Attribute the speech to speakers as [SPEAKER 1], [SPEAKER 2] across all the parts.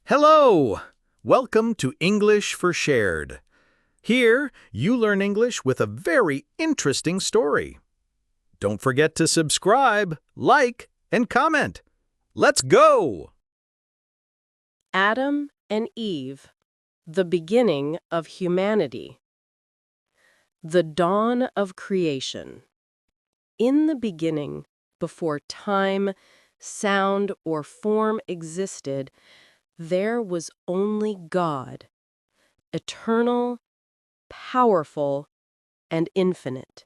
[SPEAKER 1] Hello! Welcome to English for Shared. Here, you learn English with a very interesting story. Don't forget to subscribe, like, and comment. Let's go!
[SPEAKER 2] Adam and Eve, the beginning of humanity. The dawn of creation. In the beginning, before time, sound, or form existed, there was only God, eternal, powerful, and infinite.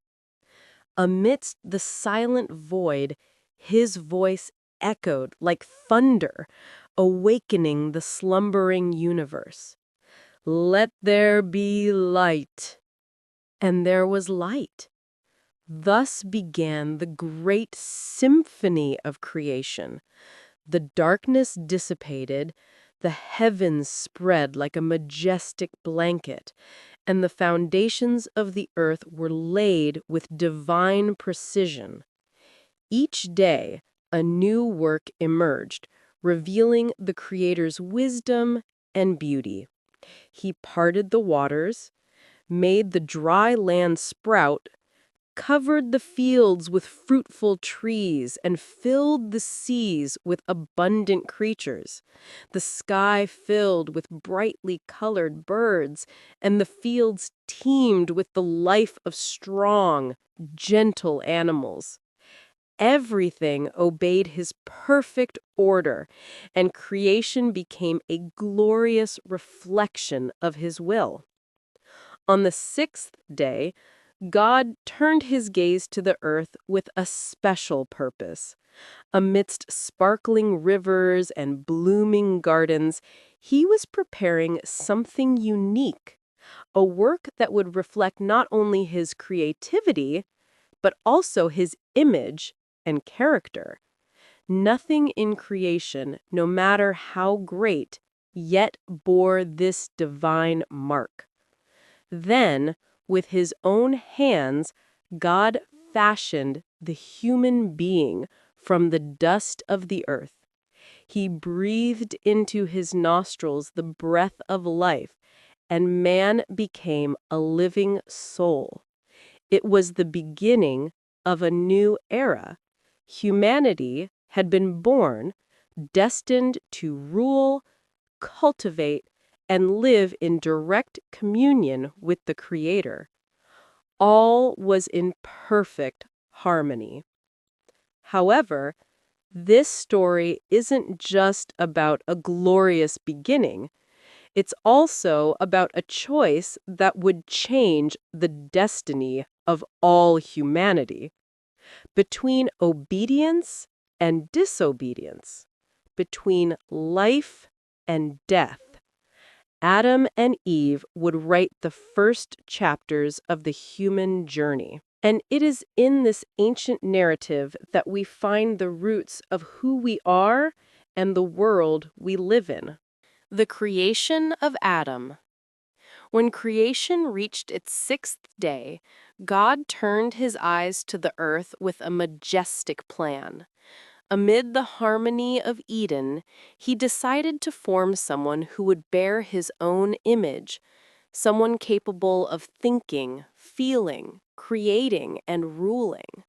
[SPEAKER 2] Amidst the silent void, his voice echoed like thunder, awakening the slumbering universe. Let there be light. And there was light. Thus began the great symphony of creation. The darkness dissipated, the heavens spread like a majestic blanket, and the foundations of the earth were laid with divine precision. Each day, a new work emerged, revealing the Creator's wisdom and beauty. He parted the waters, made the dry land sprout, covered the fields with fruitful trees, and filled the seas with abundant creatures. The sky filled with brightly colored birds, and the fields teemed with the life of strong, gentle animals. Everything obeyed his perfect order, and creation became a glorious reflection of his will. On the sixth day, God turned his gaze to the earth with a special purpose. Amidst sparkling rivers and blooming gardens, he was preparing something unique, a work that would reflect not only his creativity, but also his image and character. Nothing in creation, no matter how great, yet bore this divine mark. Then, with his own hands, God fashioned the human being from the dust of the earth. He breathed into his nostrils the breath of life, and man became a living soul. It was the beginning of a new era. Humanity had been born, destined to rule, cultivate, and live in direct communion with the Creator. All was in perfect harmony. However, this story isn't just about a glorious beginning. It's also about a choice that would change the destiny of all humanity. Between obedience and disobedience, between life and death, Adam and Eve would write the first chapters of the human journey. And it is in this ancient narrative that we find the roots of who we are and the world we live in. The creation of Adam. When creation reached its sixth day, God turned his eyes to the earth with a majestic plan. Amid the harmony of Eden, he decided to form someone who would bear his own image, someone capable of thinking, feeling, creating, and ruling.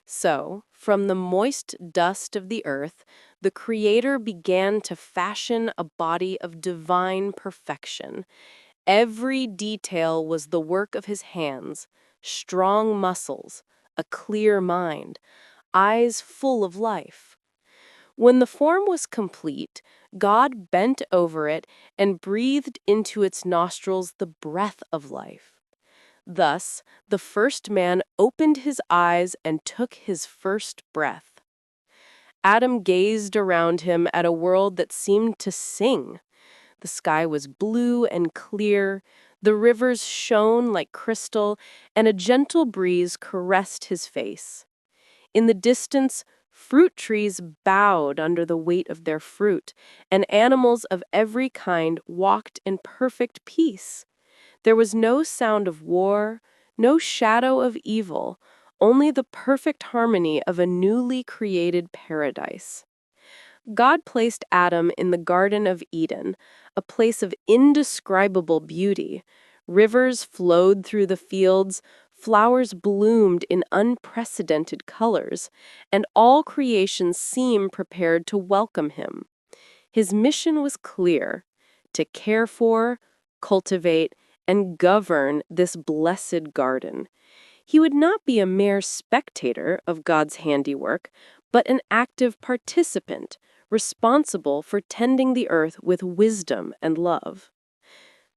[SPEAKER 2] So, from the moist dust of the earth, the Creator began to fashion a body of divine perfection. Every detail was the work of his hands: strong muscles, a clear mind, eyes full of life. When the form was complete, God bent over it and breathed into its nostrils the breath of life. Thus, the first man opened his eyes and took his first breath. Adam gazed around him at a world that seemed to sing. The sky was blue and clear, the rivers shone like crystal, and a gentle breeze caressed his face. In the distance, fruit trees bowed under the weight of their fruit, and animals of every kind walked in perfect peace. There was no sound of war, no shadow of evil, only the perfect harmony of a newly created paradise. God placed Adam in the Garden of Eden, a place of indescribable beauty. Rivers flowed through the fields, flowers bloomed in unprecedented colors, and all creation seemed prepared to welcome him. His mission was clear: to care for, cultivate, and govern this blessed garden. He would not be a mere spectator of God's handiwork, but an active participant, responsible for tending the earth with wisdom and love.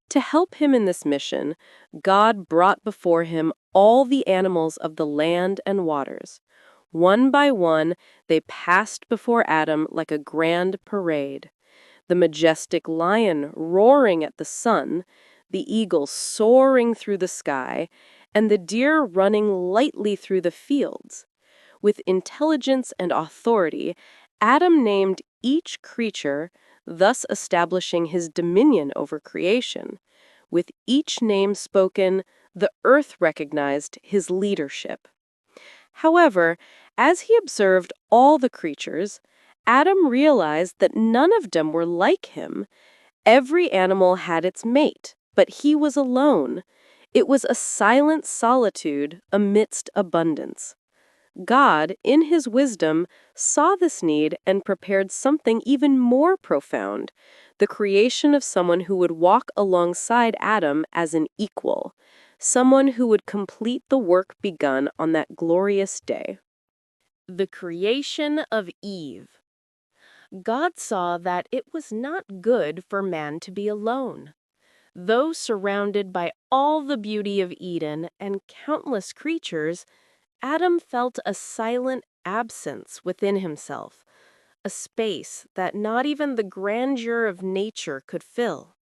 [SPEAKER 2] To help him in this mission, God brought before him all the animals of the land and waters. One by one, they passed before Adam like a grand parade. The majestic lion roaring at the sun, the eagle soaring through the sky, and the deer running lightly through the fields. With intelligence and authority, Adam named each creature, thus establishing his dominion over creation. With each name spoken, the earth recognized his leadership. However, as he observed all the creatures, Adam realized that none of them were like him. Every animal had its mate, but he was alone. It was a silent solitude amidst abundance. God, in his wisdom, saw this need and prepared something even more profound: the creation of someone who would walk alongside Adam as an equal, someone who would complete the work begun on that glorious day. The creation of Eve. God saw that it was not good for man to be alone. Though surrounded by all the beauty of Eden and countless creatures, Adam felt a silent absence within himself, a space that not even the grandeur of nature could fill.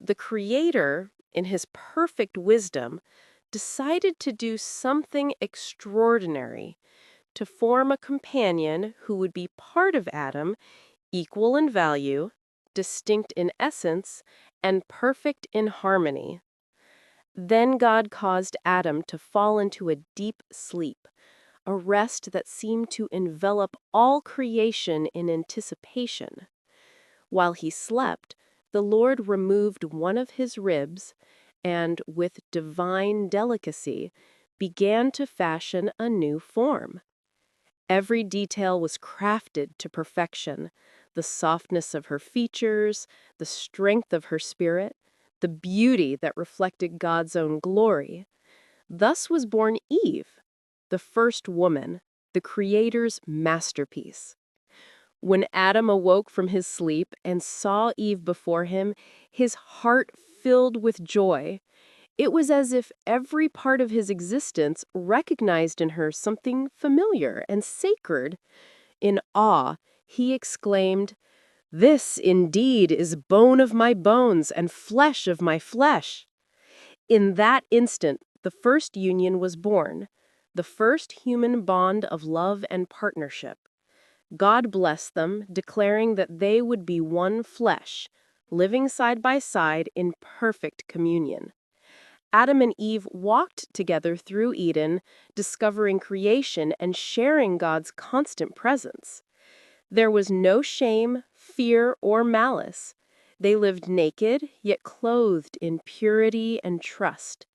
[SPEAKER 2] The Creator, in his perfect wisdom, decided to do something extraordinary: to form a companion who would be part of Adam, equal in value, distinct in essence, and perfect in harmony. Then God caused Adam to fall into a deep sleep, a rest that seemed to envelop all creation in anticipation. While he slept, the Lord removed one of his ribs and, with divine delicacy, began to fashion a new form. Every detail was crafted to perfection: the softness of her features, the strength of her spirit, the beauty that reflected God's own glory. Thus was born Eve, the first woman, the Creator's masterpiece. When Adam awoke from his sleep and saw Eve before him, his heart filled with joy. It was as if every part of his existence recognized in her something familiar and sacred. In awe, he exclaimed, "This indeed is bone of my bones and flesh of my flesh." In that instant, the first union was born, the first human bond of love and partnership. God blessed them, declaring that they would be one flesh, living side by side in perfect communion. Adam and Eve walked together through Eden, discovering creation and sharing God's constant presence. There was no shame, fear, or malice. They lived naked, yet clothed in purity and trust.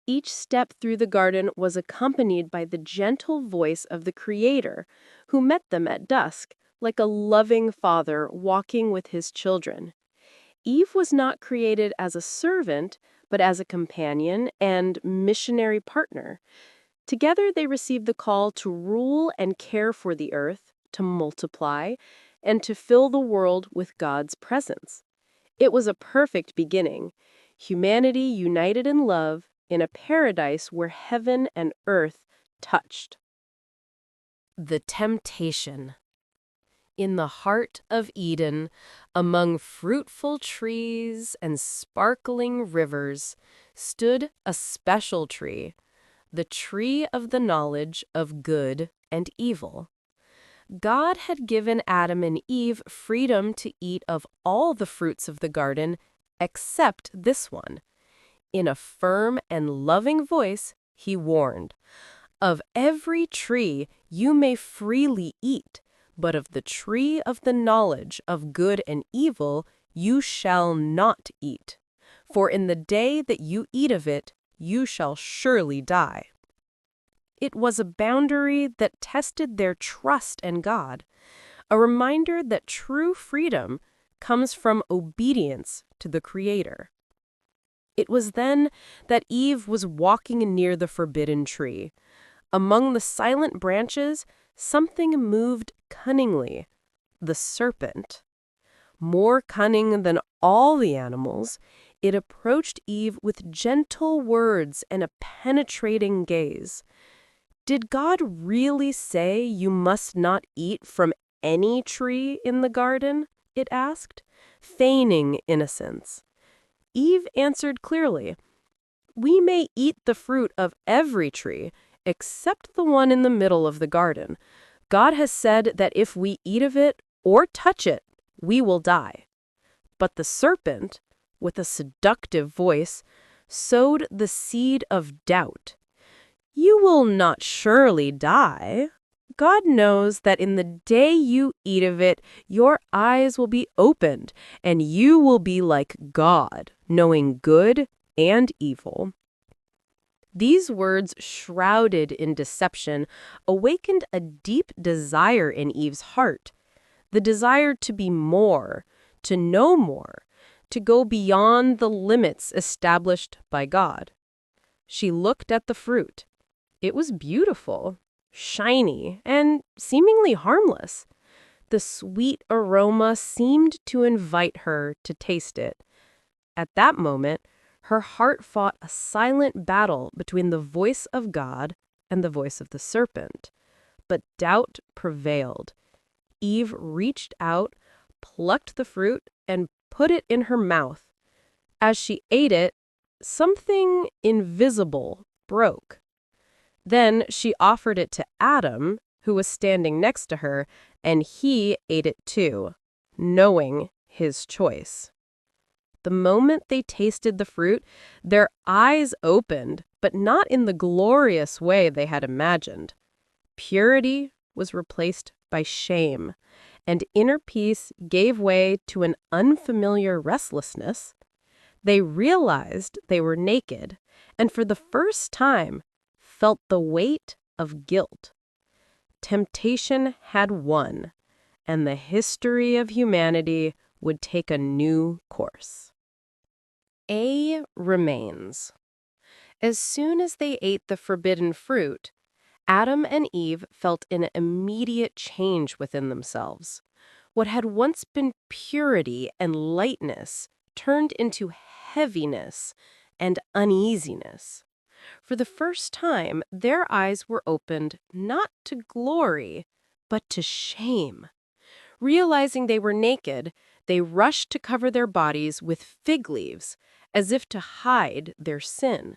[SPEAKER 2] Each step through the garden was accompanied by the gentle voice of the Creator, who met them at dusk, like a loving father walking with his children. Eve was not created as a servant, but as a companion and missionary partner. Together they received the call to rule and care for the earth, to multiply, and to fill the world with God's presence. It was a perfect beginning: humanity united in love in a paradise where heaven and earth touched. The temptation. In the heart of Eden, among fruitful trees and sparkling rivers, stood a special tree, the tree of the knowledge of good and evil. God had given Adam and Eve freedom to eat of all the fruits of the garden except this one. In a firm and loving voice, he warned, "Of every tree you may freely eat, But of the tree of the knowledge of good and evil you shall not eat. For in the day that you eat of it, you shall surely die. It was a boundary that tested their trust in God, a reminder that true freedom comes from obedience to the Creator. It was then that Eve was walking near the forbidden tree. Among the silent branches, something moved cunningly. The serpent. More cunning than all the animals, it approached Eve with gentle words and a penetrating gaze. Did God really say you must not eat from any tree in the garden? It asked, feigning innocence. Eve answered clearly, We may eat the fruit of every tree, except the one in the middle of the garden. God has said that if we eat of it or touch it, we will die. But the serpent, with a seductive voice, sowed the seed of doubt. You will not surely die. God knows that in the day you eat of it, your eyes will be opened, and you will be like God, knowing good and evil. These words, shrouded in deception, awakened a deep desire in Eve's heart. The desire to be more, to know more, to go beyond the limits established by God. She looked at the fruit. It was beautiful, shiny, and seemingly harmless. The sweet aroma seemed to invite her to taste it. At that moment, her heart fought a silent battle between the voice of God and the voice of the serpent. But doubt prevailed. Eve reached out, plucked the fruit, and put it in her mouth. As she ate it, something invisible broke. Then she offered it to Adam, who was standing next to her, and he ate it too, knowing his choice. The moment they tasted the fruit, their eyes opened, but not in the glorious way they had imagined. Purity was replaced by shame, and inner peace gave way to an unfamiliar restlessness. They realized they were naked, and for the first time felt the weight of guilt. Temptation had won, and the history of humanity would take a new course. A remains. As soon as they ate the forbidden fruit, Adam and Eve felt an immediate change within themselves. What had once been purity and lightness turned into heaviness and uneasiness. For the first time, their eyes were opened not to glory, but to shame. Realizing they were naked, they rushed to cover their bodies with fig leaves, as if to hide their sin.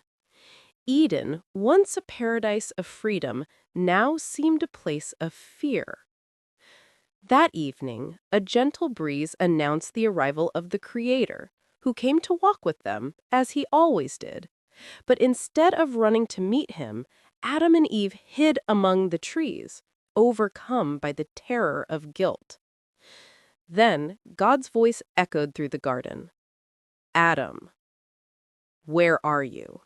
[SPEAKER 2] Eden, once a paradise of freedom, now seemed a place of fear. That evening, a gentle breeze announced the arrival of the Creator, who came to walk with them, as he always did. But instead of running to meet him, Adam and Eve hid among the trees, overcome by the terror of guilt. Then God's voice echoed through the garden. Adam, where are you?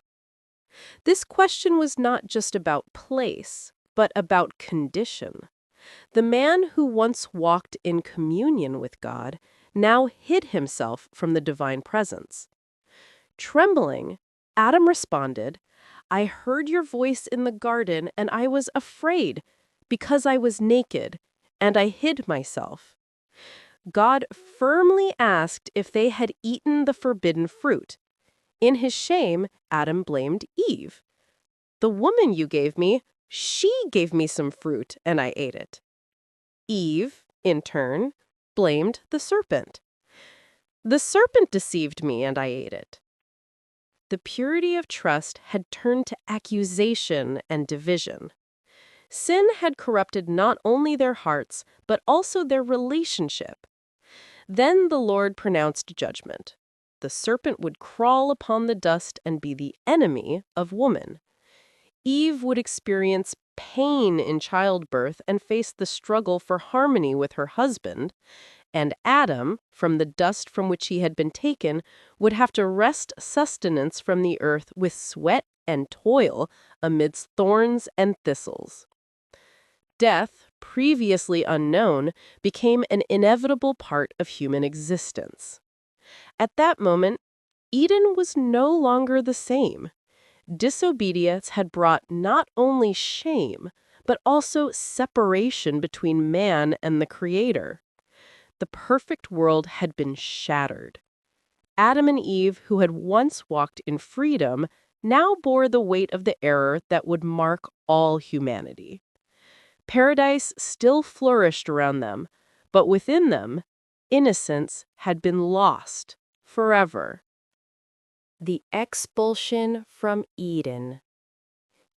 [SPEAKER 2] This question was not just about place, but about condition. The man who once walked in communion with God now hid himself from the divine presence. Trembling, Adam responded, I heard your voice in the garden, and I was afraid, because I was naked, and I hid myself. God firmly asked if they had eaten the forbidden fruit. In his shame, Adam blamed Eve. The woman you gave me, she gave me some fruit, and I ate it. Eve, in turn, blamed the serpent. The serpent deceived me, and I ate it. The purity of trust had turned to accusation and division. Sin had corrupted not only their hearts, but also their relationship. Then the Lord pronounced judgment. The serpent would crawl upon the dust and be the enemy of woman. Eve would experience pain in childbirth and face the struggle for harmony with her husband, and Adam, from the dust from which he had been taken, would have to wrest sustenance from the earth with sweat and toil amidst thorns and thistles. Death, previously unknown, became an inevitable part of human existence. At that moment, Eden was no longer the same. Disobedience had brought not only shame, but also separation between man and the Creator. The perfect world had been shattered. Adam and Eve, who had once walked in freedom, now bore the weight of the error that would mark all humanity. Paradise still flourished around them, but within them, innocence had been lost forever. The expulsion from Eden.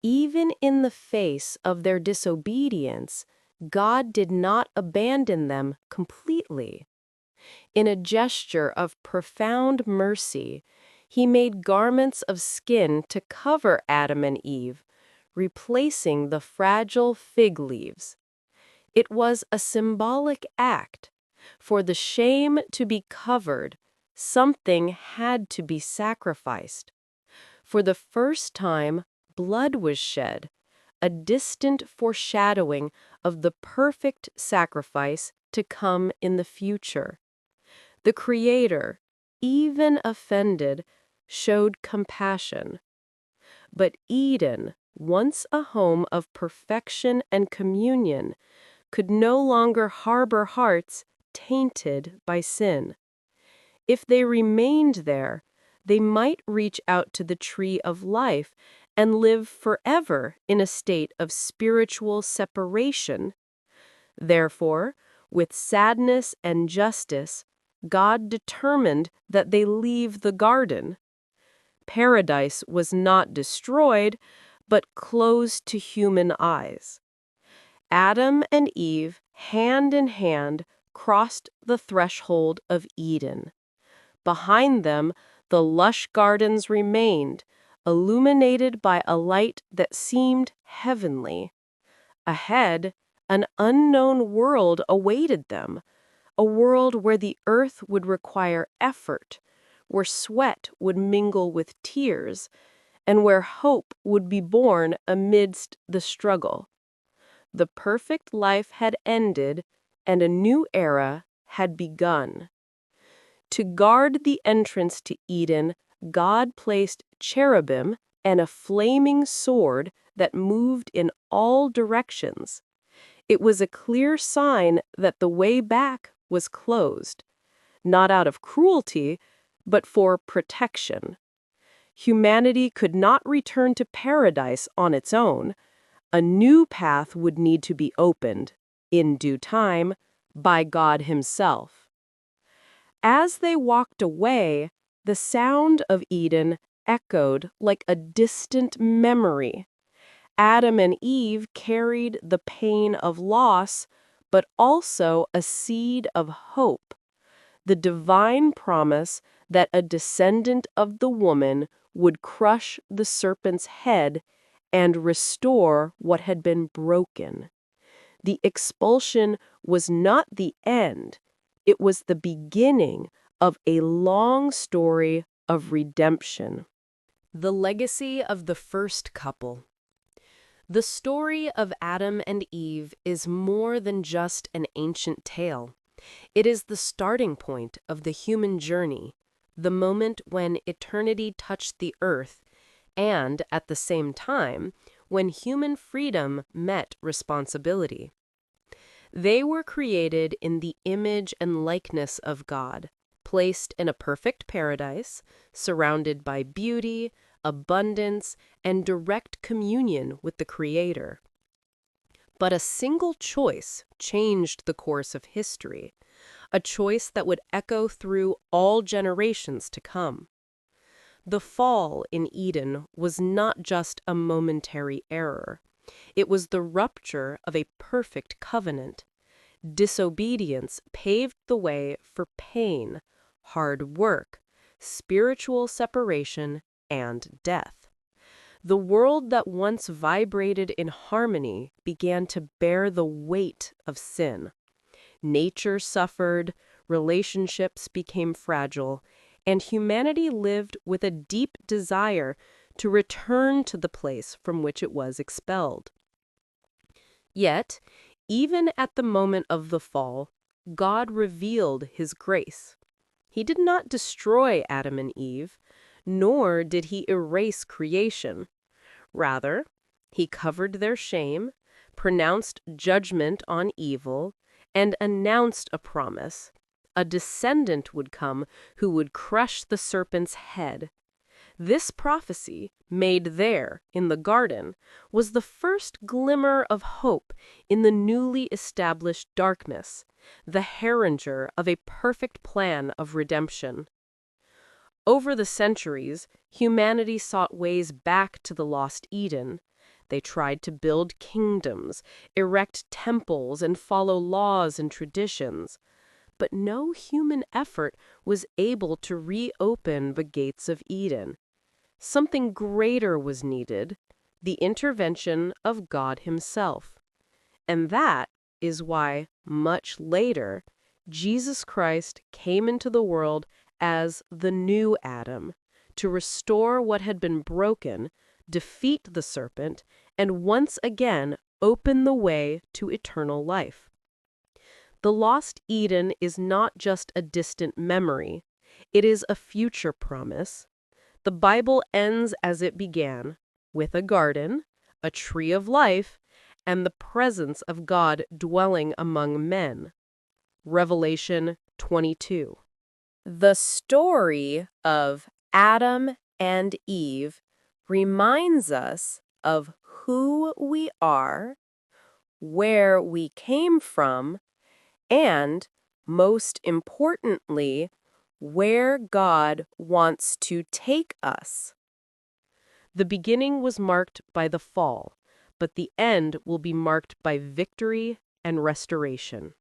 [SPEAKER 2] Even in the face of their disobedience, God did not abandon them completely. In a gesture of profound mercy, He made garments of skin to cover Adam and Eve, replacing the fragile fig leaves. It was a symbolic act. For the shame to be covered, something had to be sacrificed. For the first time, blood was shed, a distant foreshadowing of the perfect sacrifice to come in the future. The Creator, even offended, showed compassion. But Eden, once a home of perfection and communion, could no longer harbor hearts tainted by sin. If they remained there, they might reach out to the tree of life and live forever in a state of spiritual separation. Therefore, with sadness and justice, God determined that they leave the garden. Paradise was not destroyed, but closed to human eyes. Adam and Eve, hand in hand, crossed the threshold of Eden. Behind them, the lush gardens remained, illuminated by a light that seemed heavenly. Ahead, an unknown world awaited them, a world where the earth would require effort, where sweat would mingle with tears, and where hope would be born amidst the struggle. The perfect life had ended, and a new era had begun. To guard the entrance to Eden, God placed cherubim and a flaming sword that moved in all directions. It was a clear sign that the way back was closed, not out of cruelty, but for protection. Humanity could not return to paradise on its own. A new path would need to be opened, in due time, by God Himself. As they walked away, the sound of Eden echoed like a distant memory. Adam and Eve carried the pain of loss, but also a seed of hope, the divine promise that a descendant of the woman would crush the serpent's head and restore what had been broken. The expulsion was not the end. It was the beginning of a long story of redemption. The legacy of the first couple. The story of Adam and Eve is more than just an ancient tale. It is the starting point of the human journey, the moment when eternity touched the earth, and, at the same time, when human freedom met responsibility. They were created in the image and likeness of God, placed in a perfect paradise, surrounded by beauty, abundance, and direct communion with the Creator. But a single choice changed the course of history, a choice that would echo through all generations to come. The fall in Eden was not just a momentary error. It was the rupture of a perfect covenant. Disobedience paved the way for pain, hard work, spiritual separation, and death. The world that once vibrated in harmony began to bear the weight of sin. Nature suffered, relationships became fragile, and humanity lived with a deep desire to return to the place from which it was expelled. Yet, even at the moment of the fall, God revealed His grace. He did not destroy Adam and Eve, nor did He erase creation. Rather, He covered their shame, pronounced judgment on evil, and announced a promise. A descendant would come who would crush the serpent's head. This prophecy, made there, in the garden, was the first glimmer of hope in the newly established darkness, the harbinger of a perfect plan of redemption. Over the centuries, humanity sought ways back to the lost Eden. They tried to build kingdoms, erect temples, and follow laws and traditions. But no human effort was able to reopen the gates of Eden. Something greater was needed, the intervention of God Himself. And that is why, much later, Jesus Christ came into the world as the new Adam, to restore what had been broken, defeat the serpent, and once again open the way to eternal life. The lost Eden is not just a distant memory, it is a future promise. The Bible ends as it began, with a garden, a tree of life, and the presence of God dwelling among men. Revelation 22. The story of Adam and Eve reminds us of who we are, where we came from, and, most importantly, where God wants to take us. The beginning was marked by the fall, but the end will be marked by victory and restoration.